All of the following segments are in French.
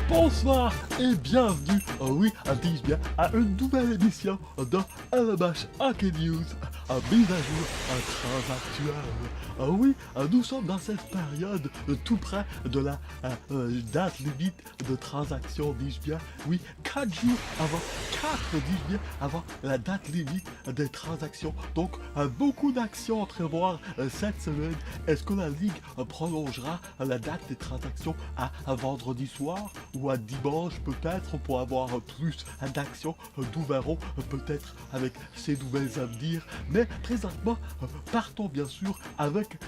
Bonsoir et bienvenue, oui, dis-je bien, à une nouvelle édition de LMH Hockey News, mise à jour transactuelle. Oui, nous sommes dans cette période tout près de la date limite de transaction, dis-je bien. Oui, 4 jours avant, 4, dis-je bien, avant la date limite des transactions. Donc, beaucoup d'actions à prévoir cette semaine. Est-ce que la Ligue prolongera la date des transactions à vendredi soir ou à dimanche peut-être pour avoir plus d'actions d'ouverts peut-être avec ces nouvelles à venir. Mais présentement, partons bien sûr avec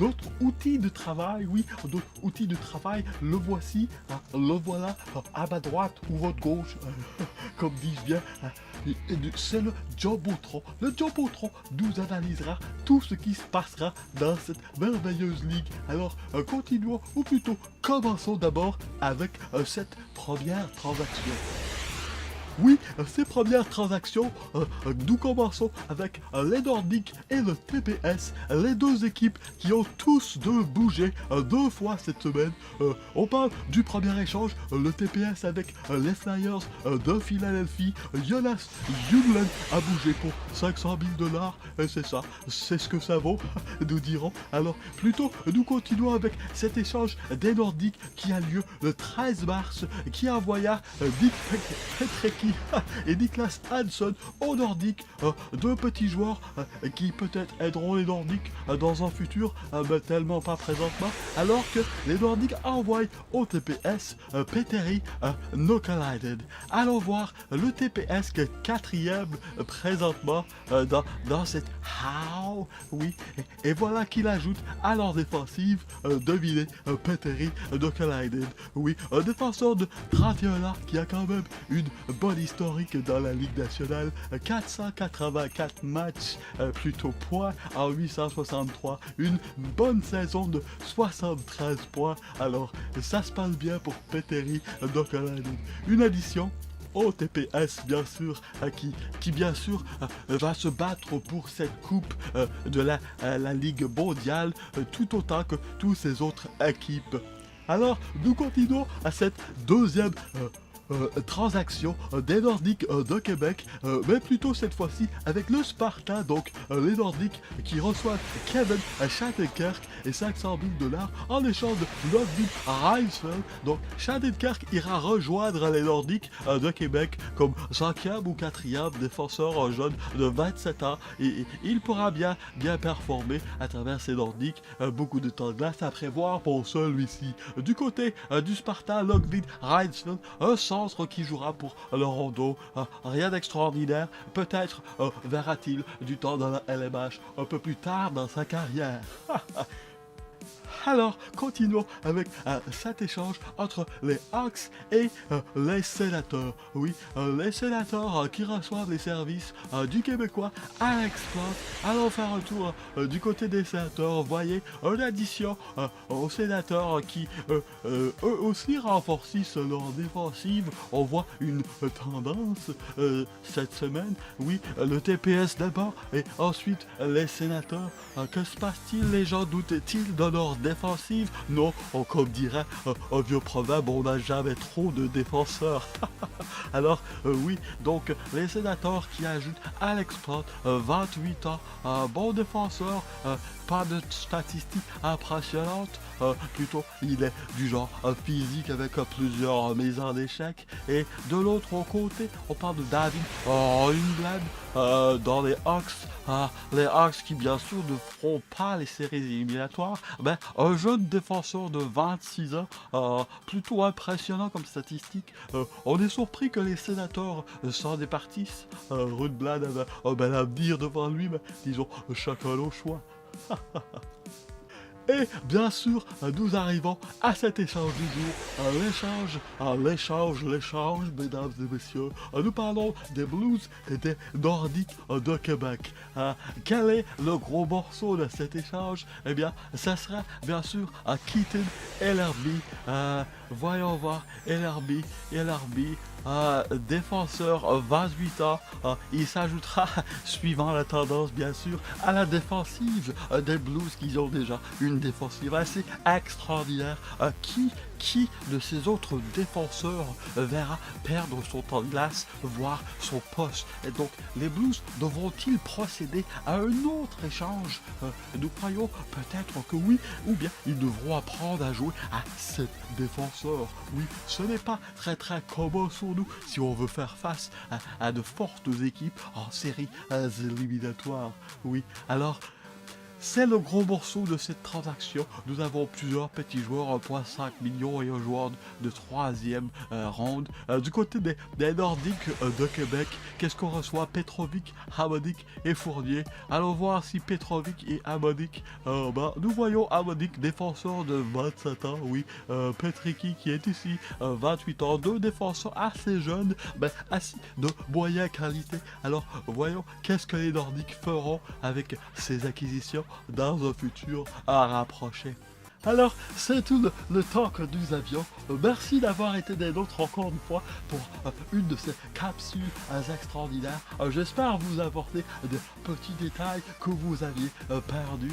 notre outil de travail. Oui, notre outil de travail, le voici, le voilà à ma droite ou votre gauche, comme dis-je bien. C'est le Jumbotron. Le Jumbotron nous analysera tout ce qui se passera dans cette merveilleuse ligue. Alors, continuons, ou plutôt commençons d'abord avec cette première transaction. Oui, ces premières transactions, nous commençons avec les Nordiques et le TPS, les deux équipes qui ont tous deux bougé 2 fois cette semaine. On parle du premier échange, le TPS avec les Flyers de Philadelphie. Jonas Junglen a bougé pour 500 000 $, et c'est ça, c'est ce que ça vaut, nous dirons. Alors, plutôt, nous continuons avec cet échange des Nordiques qui a lieu le 13 mars, qui envoya Dick Petrecki et Niklas Hansson aux Nordiques, deux petits joueurs qui peut-être aideront les Nordiques dans un futur, mais tellement pas présentement, alors que les Nordiques envoient au TPS Petteri Nokalainen. Allons voir le TPS qui est 4e présentement dans cette how, oui, et voilà qu'il ajoute à leur défensive, devinez, Petteri Nokalainen, oui, un défenseur de 31 ans qui a quand même une bonne historique dans la Ligue nationale, 484 matchs, plutôt points en 863, une bonne saison de 73 points, alors ça se passe bien pour Petteri Nokalainen. Une addition au TPS bien sûr, qui bien sûr va se battre pour cette coupe de la Ligue mondiale, tout autant que toutes ces autres équipes. Alors nous continuons à cette deuxième transaction des Nordiques de Québec, mais plutôt cette fois-ci avec le Sparta, donc les Nordiques qui reçoivent Kevin Shattenkirk et 500 000 $ en échange de Ludwig Reisfeld. Donc Shattenkirk ira rejoindre les Nordiques de Québec comme 5e ou 4e défenseur jeune de 27 ans, et il pourra bien performer à travers ces Nordiques. Beaucoup de temps de glace à prévoir pour celui-ci. Du côté du Sparta, Ludwig Reisfeld, un centre qui jouera pour le Rondo. Rien d'extraordinaire. Peut-être verra-t-il du temps dans la LMH un peu plus tard dans sa carrière. Alors, continuons avec cet échange entre les Hawks et les Sénateurs. Oui, les Sénateurs qui reçoivent les services du Québécois Alex Plante. Allons faire un tour du côté des Sénateurs. Voyez, une addition aux Sénateurs qui, eux aussi, renforcissent leur défensive. On voit une tendance cette semaine. Oui, le TPS d'abord et ensuite les Sénateurs. Que se passe-t-il? Les gens doutent-ils de leur défensive? Non, comme dirait un vieux proverbe, on n'a jamais trop de défenseurs. Alors, oui, donc les Sénateurs qui ajoutent Alex Plante, 28 ans, bon défenseur, pas de statistiques impressionnantes, plutôt il est du genre physique avec plusieurs mises en échec. Et de l'autre côté, on parle de David Ringblad dans les Hawks qui bien sûr ne feront pas les séries éliminatoires, mais un jeune défenseur de 26 ans, plutôt impressionnant comme statistique. On est surpris que les Sénateurs s'en départissent. Ringblad avait un bel avenir devant lui, mais disons, chacun au choix. Et bien sûr, nous arrivons à cet échange du jour, l'échange, mesdames et messieurs. Nous parlons des Blues et des Nordiques de Québec. Quel est le gros morceau de cet échange? Eh bien, ça sera bien sûr à Keaton Ellerby. Voyons voir, Ellerby, défenseur 28 ans, il s'ajoutera, suivant la tendance bien sûr, à la défensive des Blues qui ont déjà une défensive assez extraordinaire. qui de ces autres défenseurs verra perdre son temps de glace, voire son poste. Et donc, les Blues devront-ils procéder à un autre échange? Nous croyons peut-être que oui, ou bien ils devront apprendre à jouer à 7 défenseurs. Oui, ce n'est pas très commun sur nous si on veut faire face à de fortes équipes en séries éliminatoires. Oui, alors... c'est le gros morceau de cette transaction. Nous avons plusieurs petits joueurs, 1,5 million et un joueur de troisième ronde. Du côté des Nordiques de Québec, qu'est-ce qu'on reçoit? Petrovic, Hamonic et Fournier. Allons voir si Petrovic et Hamonic... nous voyons Hamonic, défenseur de 27 ans, oui. Petricki qui est ici, 28 ans. Deux défenseurs assez jeunes, assis de moyenne qualité. Alors, voyons qu'est-ce que les Nordiques feront avec ces acquisitions dans un futur à rapprocher. Alors, c'est tout le temps que nous avions. Merci d'avoir été des nôtres encore une fois pour une de ces capsules extraordinaires. J'espère vous apporter de petits détails que vous aviez perdus.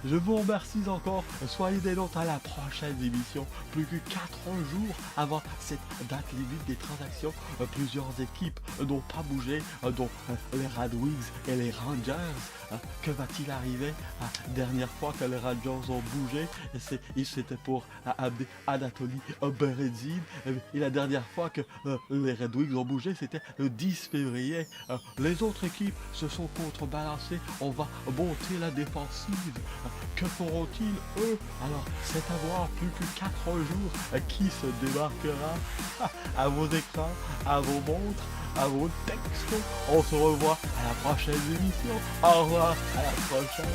Je vous remercie encore. Soyez des nôtres à la prochaine émission. Plus que 4 jours avant cette date limite des transactions, plusieurs équipes n'ont pas bougé, dont les Red Wings et les Rangers. Que va-t-il arriver? Dernière fois que les Rangers ont bougé, c'était pour amener Anatoly Berezin. Et la dernière fois que les Red Wings ont bougé, c'était le 10 février. Les autres équipes se sont contrebalancées. On va monter la défensive. Que feront-ils, eux? Alors, c'est à voir. Plus que 4 jours. Qui se démarquera? À vos écrans, à vos montres, à vos textos. On se revoit à la prochaine émission. Au revoir, à la prochaine.